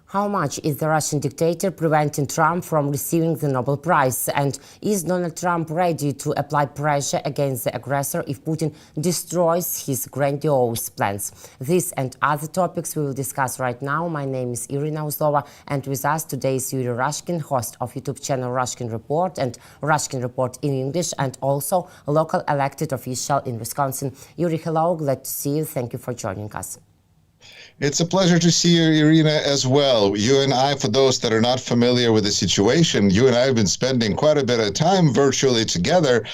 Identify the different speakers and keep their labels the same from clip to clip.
Speaker 1: How much is the Russian dictator preventing Trump from receiving the Nobel Prize? And is Donald Trump ready to apply pressure against the aggressor if Putin destroys his grandiose plans? This and other topics we will discuss right now. My name is Irina Uzlova, and with us today is Yuri Rashkin, host of YouTube channel Rashkin Report and Rashkin Report in English, and also a local elected official in Wisconsin. Yuri, hello, glad to see you. Thank you for joining us.
Speaker 2: It's a pleasure to see you, Irina, as well. You and I, for those that are not familiar with the situation, you and I have been spending quite a bit of time virtually together,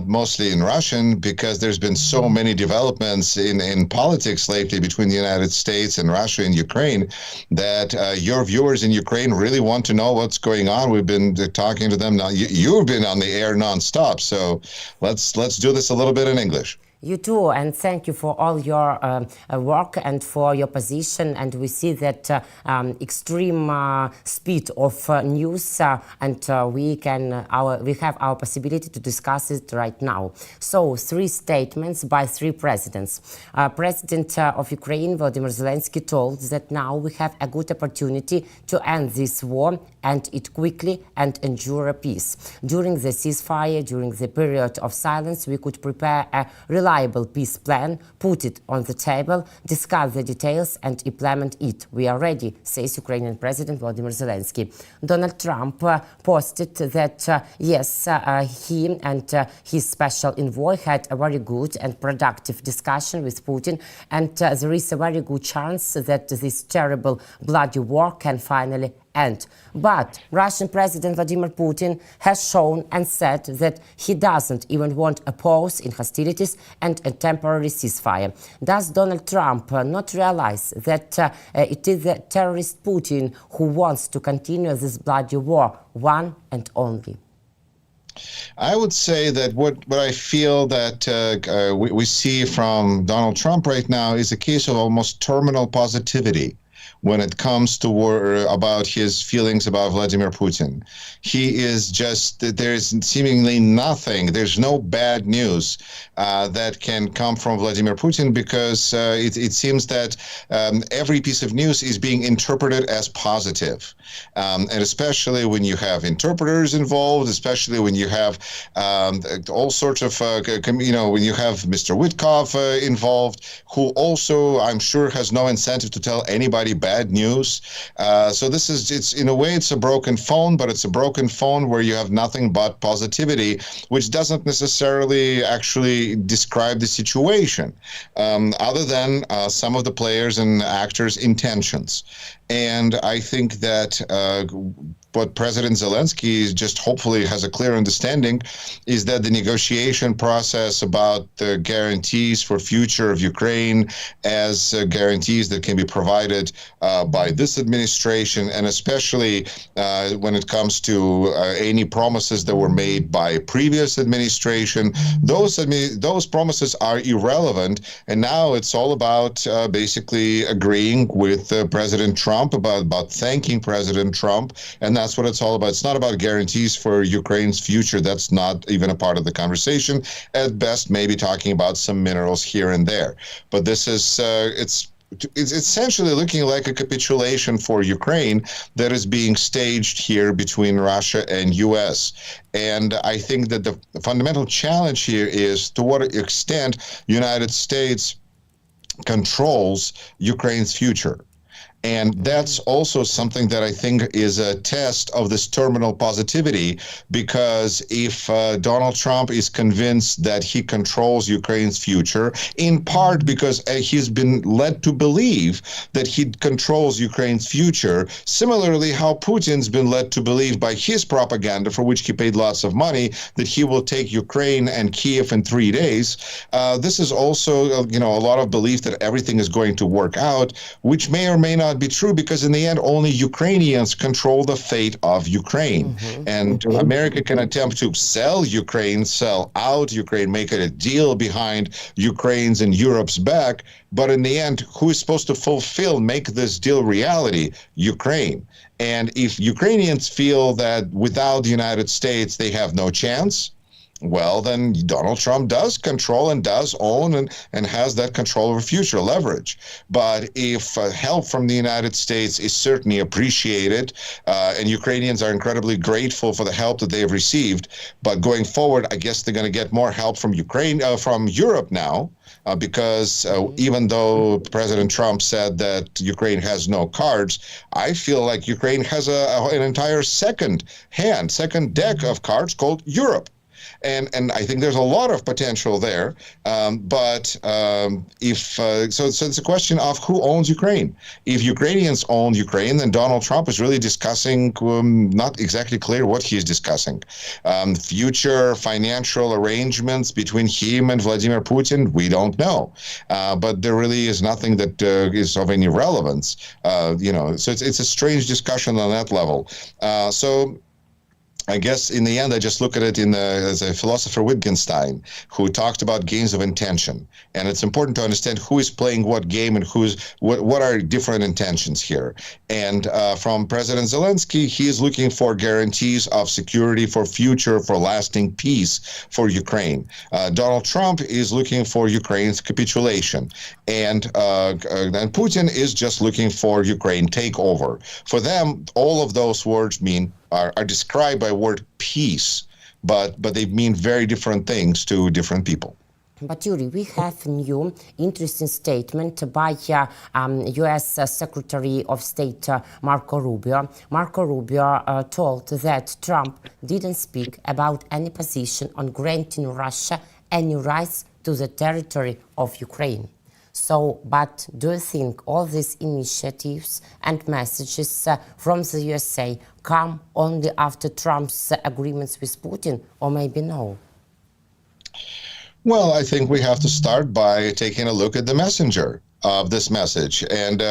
Speaker 2: mostly in Russian, because there's been so many developments in politics lately between the United States and Russia and Ukraine that your viewers in Ukraine really want to know what's going on. We've been talking to them now. You've been on the air nonstop, so let's do this a little bit in English.
Speaker 1: You too, and thank you for all your work and for your position. And we see that extreme speed of news, and we have our possibility to discuss it right now. So, 3 statements by 3 presidents. President of Ukraine, Vladimir Zelensky, told that now we have a good opportunity to end this war, end it quickly, and ensure a peace. During the ceasefire, during the period of silence, we could prepare a reliable peace plan, put it on the table, discuss the details, and implement it. We are ready, says Ukrainian President Vladimir Zelensky. Donald Trump posted that, yes, he and his special envoy had a very good and productive discussion with Putin, and there is a very good chance that this terrible bloody war can finally end. But Russian President Vladimir Putin has shown and said that he doesn't even want a pause in hostilities and a temporary ceasefire. Does Donald Trump not realize that it is the terrorist Putin who wants to continue this bloody war, one and only?
Speaker 2: I would say that what I feel that we see from Donald Trump right now is a case of almost terminal positivity when it comes to about his feelings about Vladimir Putin. He is just, there's seemingly nothing, there's no bad news that can come from Vladimir Putin, because it seems that every piece of news is being interpreted as positive. And especially when you have interpreters involved, especially when you have all sorts of, when you have Mr. Witkoff involved, who also, I'm sure, has no incentive to tell anybody bad news. So this is, it's in a way, it's a broken phone, but it's a broken phone where you have nothing but positivity, which doesn't necessarily actually describe the situation, other than some of the players and actors' intentions. And I think that what President Zelensky just hopefully has a clear understanding is that the negotiation process about the guarantees for future of Ukraine as guarantees that can be provided by this administration, and especially when it comes to any promises that were made by previous administration, those promises are irrelevant. And now it's all about basically agreeing with President Trump, about thanking President Trump, and that's what it's all about. It's not about guarantees for Ukraine's future. That's not even a part of the conversation. At best, maybe talking about some minerals here and there. But this is, it's essentially looking like a capitulation for Ukraine that is being staged here between Russia and U.S. And I think that the fundamental challenge here is to what extent United States controls Ukraine's future. And that's also something that I think is a test of this terminal positivity, because if Donald Trump is convinced that he controls Ukraine's future, in part because he's been led to believe that he controls Ukraine's future, similarly how Putin's been led to believe by his propaganda, for which he paid lots of money, that he will take Ukraine and Kiev in 3 days. This is also, a lot of belief that everything is going to work out, which may or may not be true, because in the end only Ukrainians control the fate of Ukraine. And America can attempt to sell Ukraine, sell out Ukraine, make it a deal behind Ukraine's and Europe's back, but in the end, who is supposed to make this deal reality? Ukraine. And if Ukrainians feel that without the United States they have no chance, well, then Donald Trump does control and does own and has that control over future leverage. But if help from the United States is certainly appreciated, and Ukrainians are incredibly grateful for the help that they have received, but going forward, I guess they're going to get more help from from Europe now. Because even though President Trump said that Ukraine has no cards, I feel like Ukraine has an entire second deck of cards called Europe. And I think there's a lot of potential there. So it's a question of who owns Ukraine. If Ukrainians own Ukraine, then Donald Trump is really discussing, not exactly clear what he's discussing. Future financial arrangements between him and Vladimir Putin, we don't know. But there really is nothing that is of any relevance. So it's a strange discussion on that level. So I guess in the end, I just look at it as a philosopher Wittgenstein, who talked about games of intention. And it's important to understand who is playing what game and what are different intentions here. And from President Zelensky, he is looking for guarantees of security for lasting peace for Ukraine. Donald Trump is looking for Ukraine's capitulation. And Putin is just looking for Ukraine takeover. For them, all of those words are described by word peace, but they mean very different things to different people.
Speaker 1: But Yuri, we have a new interesting statement by U.S. Secretary of State Marco Rubio. Marco Rubio told that Trump didn't speak about any position on granting Russia any rights to the territory of Ukraine. So, but do you think all these initiatives and messages from the USA come only after Trump's agreements with Putin, or maybe no?
Speaker 2: Well, I think we have to start by taking a look at the messenger of this message. And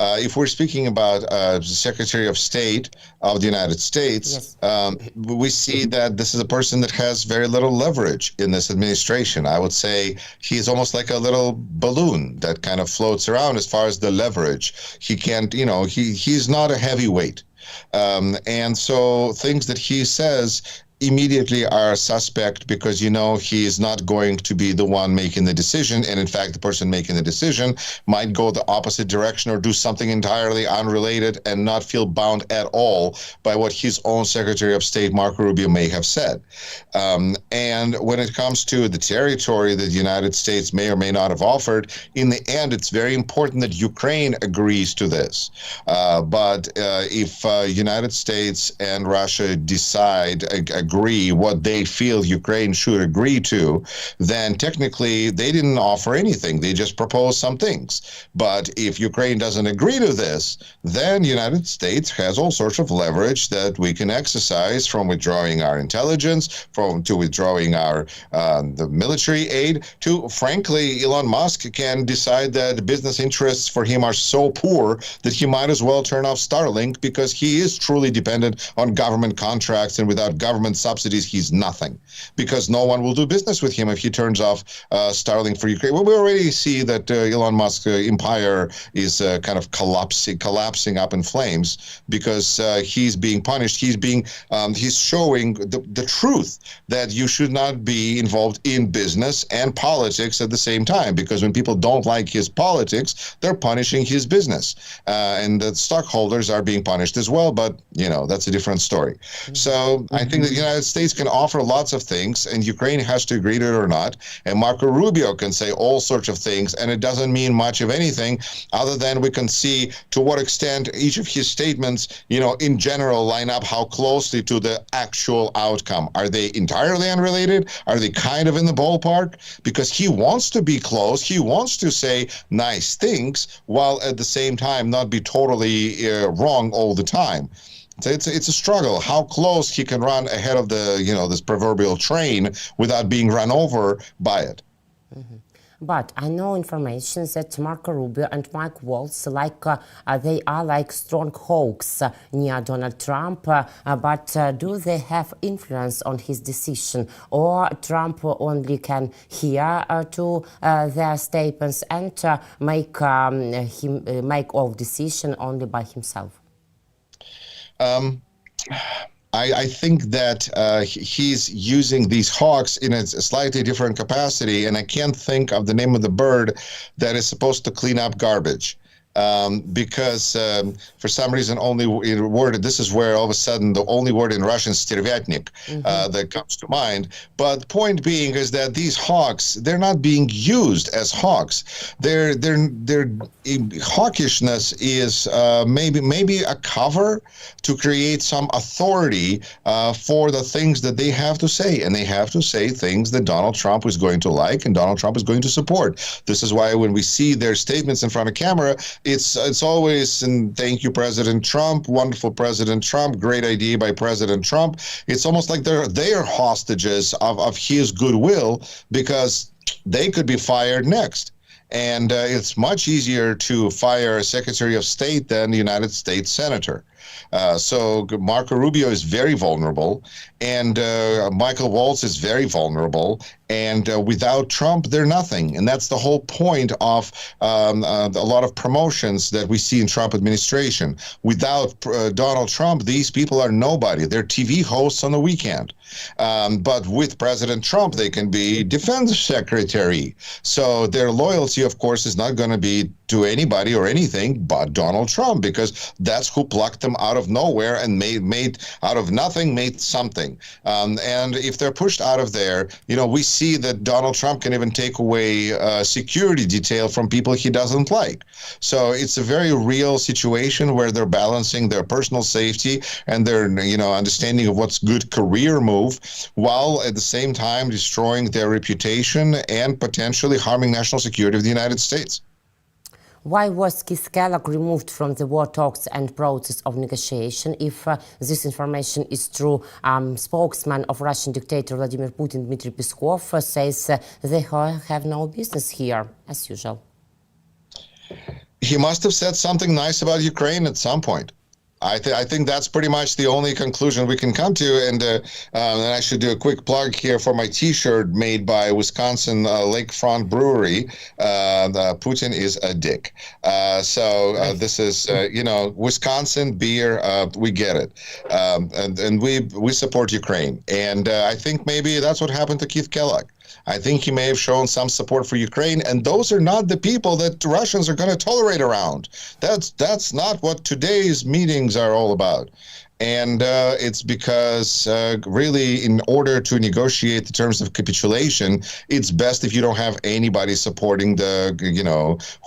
Speaker 2: if we're speaking about the Secretary of State of the United States, yes. We see that this is a person that has very little leverage in this administration. I would say he's almost like a little balloon that kind of floats around as far as the leverage. He can't, he's not a heavyweight. And so things that he says immediately are suspect because he is not going to be the one making the decision, and in fact the person making the decision might go the opposite direction or do something entirely unrelated and not feel bound at all by what his own Secretary of State Marco Rubio may have said. And when it comes to the territory that the United States may or may not have offered, in the end it's very important that Ukraine agrees to this. But if United States and Russia decide agree what they feel Ukraine should agree to, then technically they didn't offer anything. They just proposed some things. But if Ukraine doesn't agree to this, then the United States has all sorts of leverage that we can exercise, from withdrawing our intelligence, to withdrawing our the military aid, to, frankly, Elon Musk can decide that business interests for him are so poor that he might as well turn off Starlink, because he is truly dependent on government contracts, and without government subsidies, he's nothing, because no one will do business with him if he turns off Starlink for Ukraine. Well, we already see that Elon Musk's empire is kind of collapsing up in flames, because he's being punished. He's showing the truth that you should not be involved in business and politics at the same time, because when people don't like his politics, they're punishing his business, and the stockholders are being punished as well. But that's a different story. So I think that the United States can offer lots of things, and Ukraine has to agree to it or not. And Marco Rubio can say all sorts of things, and it doesn't mean much of anything, other than we can see to what extent each of his statements, in general, line up how closely to the actual outcome. Are they entirely unrelated? Are they kind of in the ballpark? Because he wants to be close. He wants to say nice things, while at the same time not be totally wrong all the time. So it's a struggle how close he can run ahead of this proverbial train without being run over by it.
Speaker 1: Mm-hmm. But I know information that Marco Rubio and Mike Waltz, they are like strongholds near Donald Trump. But do they have influence on his decision, or Trump only can hear to their statements and make all decision only by himself?
Speaker 2: I think that he's using these hawks in a slightly different capacity, and I can't think of the name of the bird that is supposed to clean up garbage. Because for some reason only in word, this is where all of a sudden the only word in Russian is sтервятник that comes to mind. But point being is that these hawks, they're not being used as hawks. Their hawkishness is maybe a cover to create some authority for the things that they have to say, and they have to say things that Donald Trump is going to like and Donald Trump is going to support. This is why when we see their statements in front of camera, it's always, and thank you, President Trump, wonderful President Trump, great idea by President Trump. It's almost like they're hostages of his goodwill, because they could be fired next. And it's much easier to fire a Secretary of State than a United States Senator. So Marco Rubio is very vulnerable, and Michael Waltz is very vulnerable, and without Trump, they're nothing. And that's the whole point of a lot of promotions that we see in Trump administration. Without Donald Trump, these people are nobody. They're TV hosts on the weekend. But with President Trump, they can be defense secretary. So their loyalty, of course, is not going to be to anybody or anything but Donald Trump, because that's who plucked them out of nowhere and made out of nothing, made something. And if they're pushed out of there, we see that Donald Trump can even take away security detail from people he doesn't like. So it's a very real situation where they're balancing their personal safety and their understanding of what's good career move, while at the same time destroying their reputation and potentially harming national security of the United States.
Speaker 1: Why was Keith Kellogg removed from the war talks and process of negotiation? If this information is true, spokesman of Russian dictator Vladimir Putin, Dmitry Peskov, says they have no business here, as usual.
Speaker 2: He must have said something nice about Ukraine at some point. I think that's pretty much the only conclusion we can come to. And I should do a quick plug here for my T-shirt made by Wisconsin Lakefront Brewery. Putin is a dick. So this is, Wisconsin beer. We get it. And we support Ukraine. And I think maybe that's what happened to Keith Kellogg. I think he may have shown some support for Ukraine, and those are not the people that the Russians are going to tolerate around. That's not what today's meetings are all about. And it's because really, in order to negotiate the terms of capitulation, it's best if you don't have anybody supporting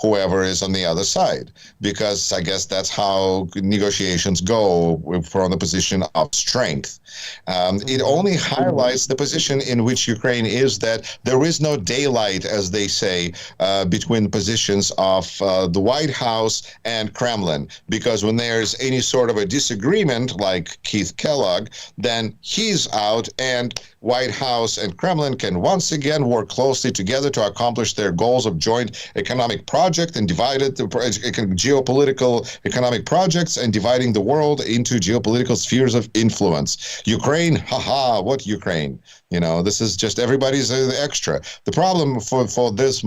Speaker 2: whoever is on the other side, because I guess that's how negotiations go from the position of strength. It only highlights the position in which Ukraine is, that there is no daylight, as they say, between positions of the White House and Kremlin, because when there's any sort of a disagreement, like Keith Kellogg, then he's out, and White House and Kremlin can once again work closely together to accomplish their goals of joint economic project and divided geopolitical economic projects, and dividing the world into geopolitical spheres of influence. Ukraine, haha, what Ukraine? This is just everybody's extra. The problem for this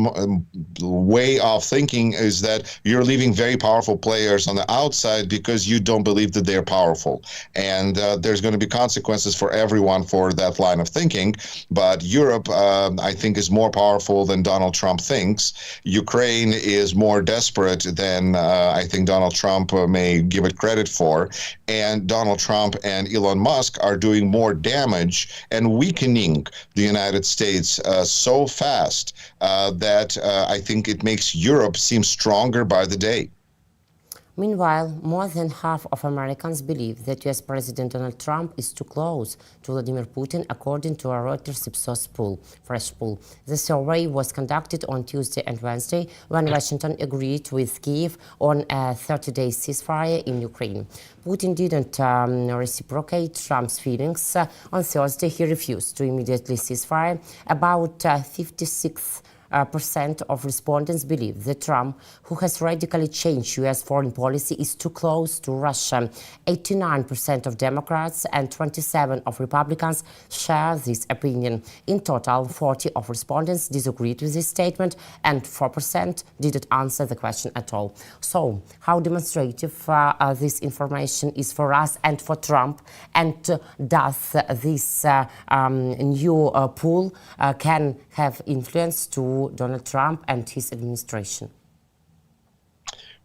Speaker 2: way of thinking is that you're leaving very powerful players on the outside because you don't believe that they're powerful. And there's going to be consequences for everyone for that line of thinking. But Europe, I think, is more powerful than Donald Trump thinks. Ukraine is more desperate than I think Donald Trump may give it credit for. And Donald Trump and Elon Musk are doing more damage and weakening the United States so fast that I think it makes Europe seem stronger by the day.
Speaker 1: Meanwhile, more than half of Americans believe that US President Donald Trump is too close to Vladimir Putin, according to a Reuters Ipsos poll, fresh poll. The survey was conducted on Tuesday and Wednesday, when Washington agreed with Kyiv on a 30-day ceasefire in Ukraine. Putin didn't reciprocate Trump's feelings. On Thursday, he refused to immediately ceasefire. About 56 percent of respondents believe that Trump, who has radically changed U.S. foreign policy, is too close to Russia. 89% of Democrats and 27% of Republicans share this opinion. In total, 40% of respondents disagreed with this statement, and 4% didn't answer the question at all. So, how demonstrative this information is for us and for Trump, and does this new poll can have influence to Donald Trump and his administration?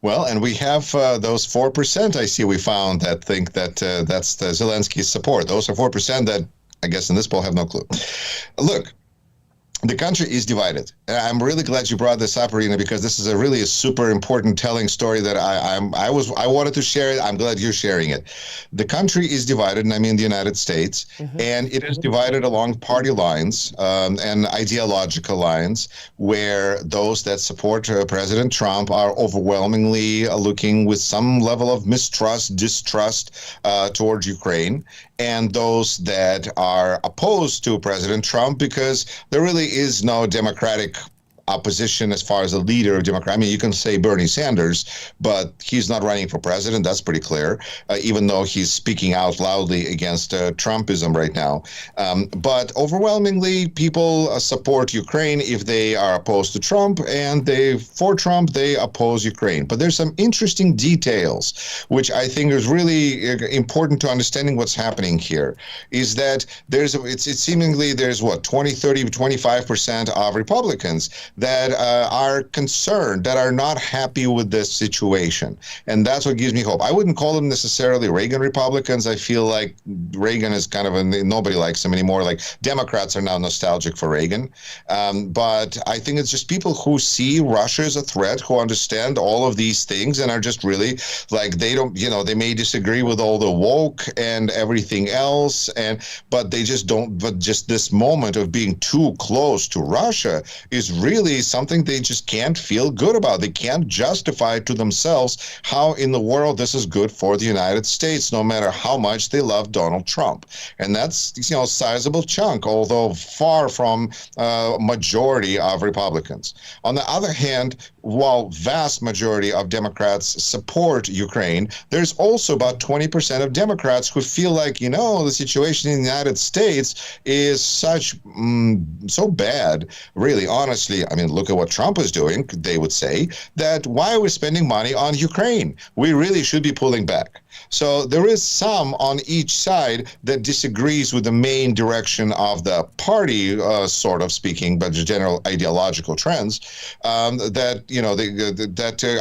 Speaker 2: Well, and we have those 4% I see we found that think that that's the Zelensky's support. Those are 4% that I guess in this poll have no clue. Look, the country is divided. I'm really glad you brought this up, Irina, because this is a really super important telling story that I wanted to share it. I'm glad you're sharing it. The country is divided, and I mean the United States, and it is divided along party lines and ideological lines, where those that support President Trump are overwhelmingly looking with some level of mistrust, distrust toward Ukraine, and those that are opposed to President Trump because there really is no democratic opposition as far as a leader of Democrat. I mean, you can say Bernie Sanders, but he's not running for president. That's pretty clear, even though he's speaking out loudly against Trumpism right now. But overwhelmingly, people support Ukraine if they are opposed to Trump, and for Trump, they oppose Ukraine. But there's some interesting details, which I think is really important to understanding what's happening here, is that it's seemingly there's 20, 30, 25% of Republicans that are concerned, that are not happy with this situation. And that's what gives me hope. I wouldn't call them necessarily Reagan Republicans. I feel like Reagan is kind of nobody likes him anymore. Like Democrats are now nostalgic for Reagan. But I think it's just people who see Russia as a threat, who understand all of these things and are just really like, they don't, they may disagree with all the woke and everything else. But they just don't, but just this moment of being too close to Russia is really something they just can't feel good about. They can't justify to themselves how in the world this is good for the United States, no matter how much they love Donald Trump. And that's, a sizable chunk, although far from majority of Republicans. On the other hand, while vast majority of Democrats support Ukraine, there's also about 20% of Democrats who feel like, the situation in the United States is so bad, really, honestly. I mean, look at what Trump is doing, they would say, that why are we spending money on Ukraine? We really should be pulling back. So there is some on each side that disagrees with the main direction of the party, sort of speaking, but the general ideological trends that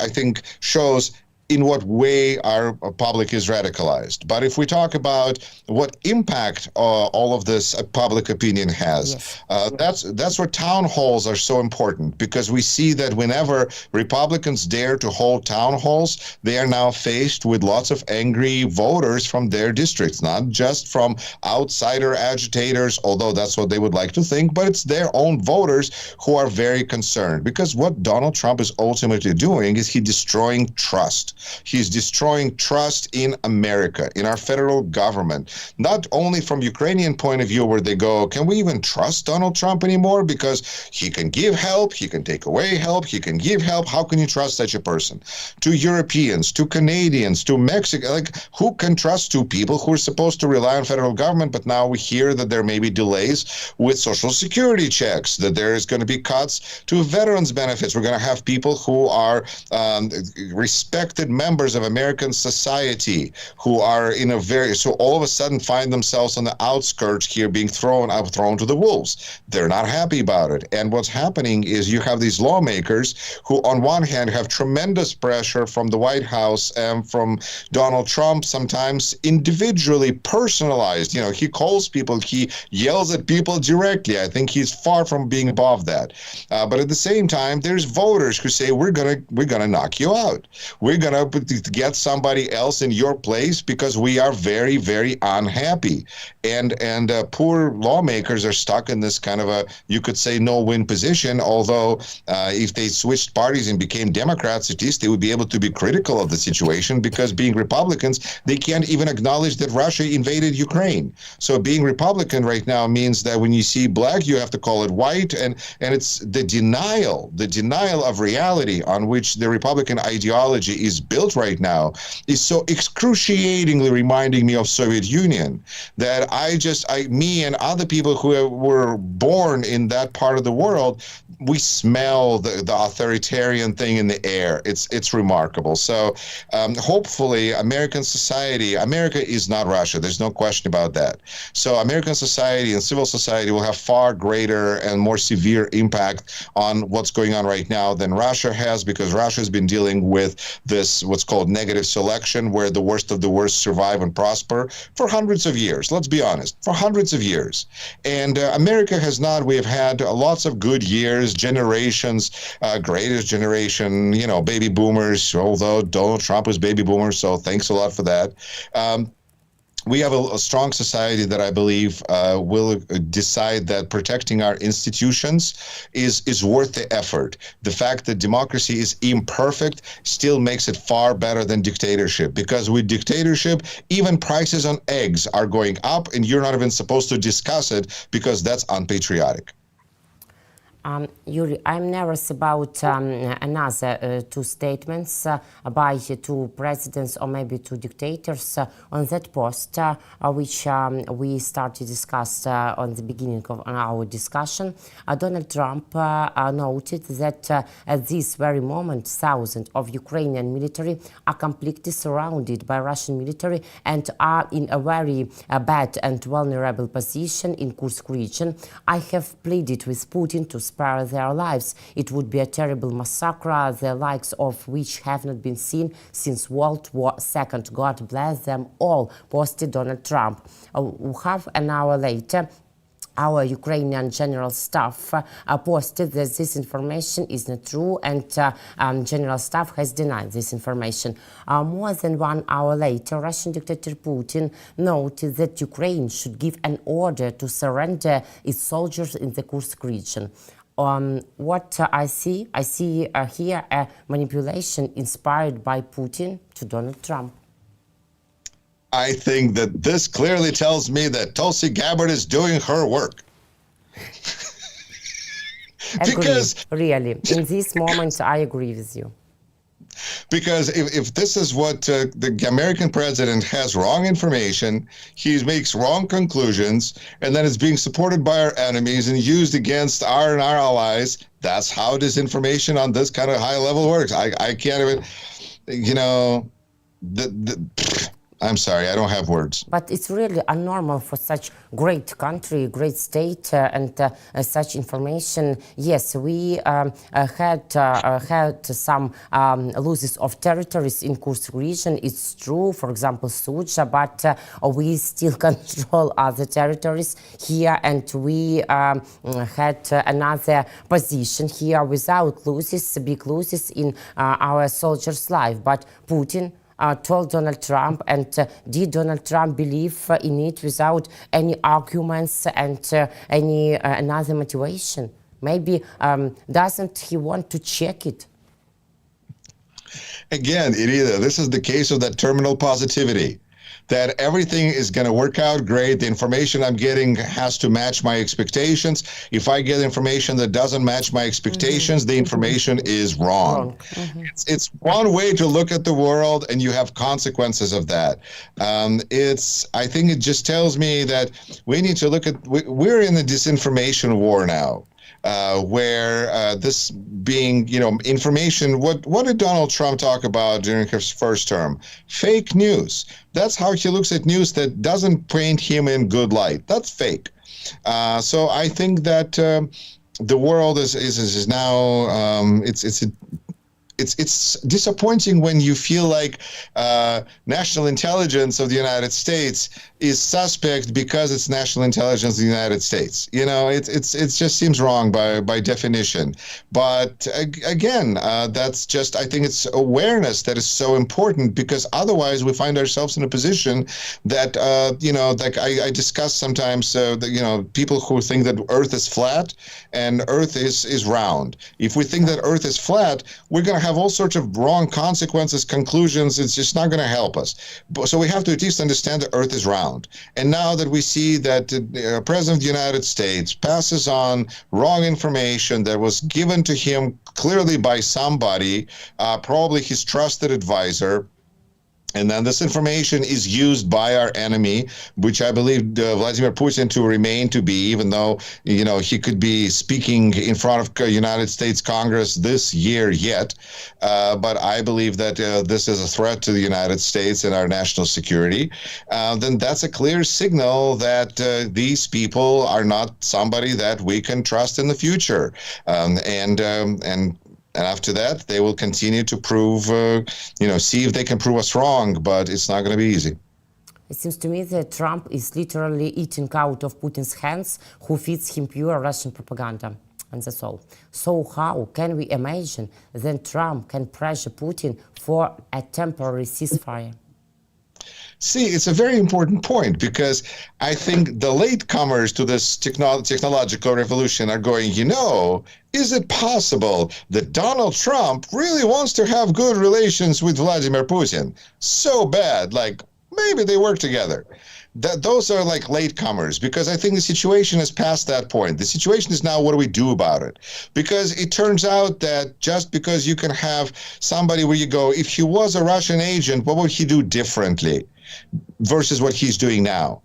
Speaker 2: I think shows in what way our public is radicalized. But if we talk about what impact all of this public opinion has, that's where town halls are so important, because we see that whenever Republicans dare to hold town halls, they are now faced with lots of angry voters from their districts, not just from outsider agitators, although that's what they would like to think, but it's their own voters who are very concerned. Because what Donald Trump is ultimately doing is he's destroying trust. He's destroying trust in America, in our federal government, not only from Ukrainian point of view, where they go, can we even trust Donald Trump anymore? Because he can give help, he can take away help, he can give help. How can you trust such a person? To Europeans, to Canadians, to Mexico, like who can trust two people who are supposed to rely on federal government? But now we hear that there may be delays with Social Security checks, that there is going to be cuts to veterans benefits. We're going to have people who are respected members of American society who are so all of a sudden find themselves on the outskirts here, being thrown to the wolves. They're not happy about it. And what's happening is you have these lawmakers who on one hand have tremendous pressure from the White House and from Donald Trump, sometimes individually personalized. He calls people, he yells at people directly. I think he's far from being above that. But at the same time, there's voters who say, we're gonna knock you out. We're gonna going to get somebody else in your place because we are very, very unhappy. And poor lawmakers are stuck in this kind of a, you could say, no-win position, although if they switched parties and became Democrats, at least they would be able to be critical of the situation, because being Republicans, they can't even acknowledge that Russia invaded Ukraine. So being Republican right now means that when you see black, you have to call it white, and it's the denial of reality on which the Republican ideology is built right now is so excruciatingly reminding me of Soviet Union that me and other people who were born in that part of the world, we smell the authoritarian thing in the air. It's remarkable. So hopefully America is not Russia. There's no question about that. So American society and civil society will have far greater and more severe impact on what's going on right now than Russia has, because Russia has been dealing with this, what's called negative selection, where the worst of the worst survive and prosper for hundreds of years. Let's be honest, for hundreds of years. And America has not. We have had lots of good years, generations, greatest generation, baby boomers, although Donald Trump was baby boomer, so thanks a lot for that. We have a strong society that I believe will decide that protecting our institutions is worth the effort. The fact that democracy is imperfect still makes it far better than dictatorship, because with dictatorship, even prices on eggs are going up, and you're not even supposed to discuss it because that's unpatriotic.
Speaker 1: Yuri, I'm nervous about another two statements by two presidents or maybe two dictators on that post, which we started to discuss on the beginning of our discussion. Donald Trump noted that at this very moment, thousands of Ukrainian military are completely surrounded by Russian military and are in a very bad and vulnerable position in Kursk region. I have pleaded with Putin to spare their lives. It would be a terrible massacre, the likes of which have not been seen since World War II. God bless them all, posted Donald Trump. Half an hour later, our Ukrainian general staff posted that this information is not true, and general staff has denied this information. More than 1 hour later, Russian dictator Putin noted that Ukraine should give an order to surrender its soldiers in the Kursk region. What I see here a manipulation inspired by Putin to Donald Trump.
Speaker 2: I think that this clearly tells me that Tulsi Gabbard is doing her work. Because
Speaker 1: really, in this moment, I agree with you.
Speaker 2: Because if this is what the American president has wrong information, he makes wrong conclusions, and then it's being supported by our enemies and used against our allies, that's how disinformation on this kind of high level works. I can't even, I'm sorry, I don't have words.
Speaker 1: But it's really abnormal for such great country, great state, and such information. Yes, we had some losses of territories in Kursk region. It's true, for example, Sucha, but we still control other territories here, and we had another position here without losses, big losses in our soldiers' life. But Putin told Donald Trump, and did Donald Trump believe in it without any arguments and any another motivation? Maybe doesn't he want to check it?
Speaker 2: Again, this is the case of that terminal positivity, that everything is going to work out great. The information I'm getting has to match my expectations. If I get information that doesn't match my expectations, the information is wrong. It's one way to look at the world, and you have consequences of that. I think it just tells me that we need to look at, we're in the disinformation war now. Where this being, information, what did Donald Trump talk about during his first term? Fake news. That's how he looks at news that doesn't paint him in good light. That's fake. So I think that the world is now, it's disappointing when you feel like national intelligence of the United States is suspect because it's national intelligence in the United States. You know, it just seems wrong by definition. But again, that's just, I think it's awareness that is so important, because otherwise we find ourselves in a position that, you know, like I discuss sometimes, that, you know, people who think that Earth is flat and Earth is round. If we think that Earth is flat, we're going to have all sorts of wrong consequences, conclusions. It's just not going to help us. So we have to at least understand that Earth is round. And now that we see that the President of the United States passes on wrong information that was given to him clearly by somebody, probably his trusted advisor, and then this information is used by our enemy, which I believe Vladimir Putin to remain to be, even though, you know, he could be speaking in front of United States Congress this year yet. But I believe that this is a threat to the United States and our national security. Then that's a clear signal that these people are not somebody that we can trust in the future. And after that, they will continue to prove, you know, see if they can prove us wrong, but it's not going to be easy.
Speaker 1: It seems to me that Trump is literally eating out of Putin's hands, who feeds him pure Russian propaganda. And that's all. So how can we imagine that Trump can pressure Putin for a temporary ceasefire?
Speaker 2: See, it's a very important point, because I think the latecomers to this technological revolution are going, you know, is it possible that Donald Trump really wants to have good relations with Vladimir Putin? So bad, like maybe they work together. Those are like latecomers, because I think the situation is past that point. The situation is now, what do we do about it? Because it turns out that just because you can have somebody where you go, if he was a Russian agent, what would he do differently versus what he's doing now?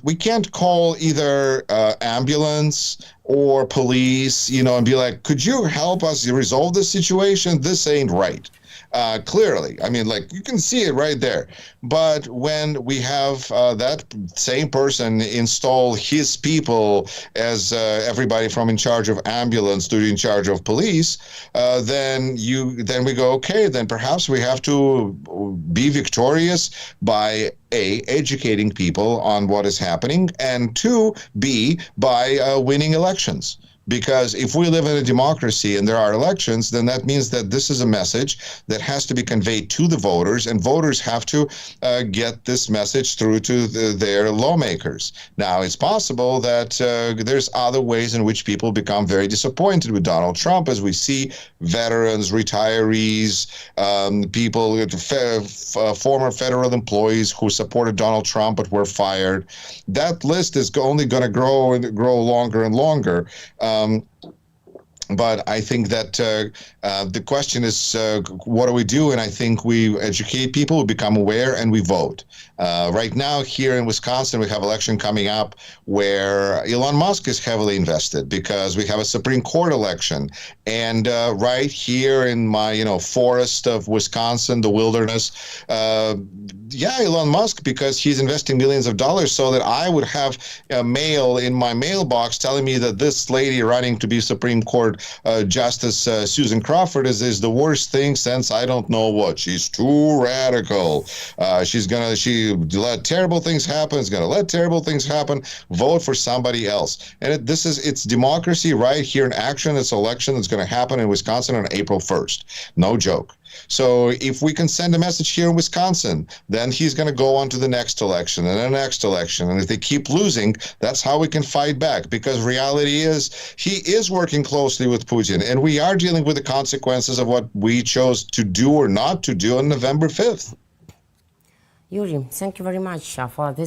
Speaker 2: We can't call either ambulance or police, you know, and be like, could you help us resolve this situation? This ain't right. Clearly, I mean, like, you can see it right there. But when we have that same person install his people as everybody from in charge of ambulance to in charge of police, then we go, okay, then perhaps we have to be victorious by A, educating people on what is happening, and two, B, by winning elections. Because if we live in a democracy and there are elections, then that means that this is a message that has to be conveyed to the voters, and voters have to get this message through to their lawmakers. Now, it's possible that there's other ways in which people become very disappointed with Donald Trump, as we see veterans, retirees, people, former federal employees who supported Donald Trump but were fired. That list is only going to grow and grow longer and longer. But I think that the question is, what do we do? And I think we educate people, we become aware, and we vote. Right now, here in Wisconsin, we have election coming up where Elon Musk is heavily invested, because we have a Supreme Court election. And right here in my, you know, forest of Wisconsin, the wilderness, yeah, Elon Musk, because he's investing millions of dollars so that I would have a mail in my mailbox telling me that this lady running to be Supreme Court Justice Susan Crawford is the worst thing since I don't know what. She's too radical. She let terrible things happen. Is gonna let terrible things happen. Vote for somebody else. And it's democracy right here in action. It's election that's going to happen in Wisconsin on April 1st. No joke. So if we can send a message here in Wisconsin, then he's going to go on to the next election and the next election. And if they keep losing, that's how we can fight back. Because reality is, he is working closely with Putin, and we are dealing with the consequences of what we chose to do or not to do on November 5th.
Speaker 1: Yuri, thank you very much for this.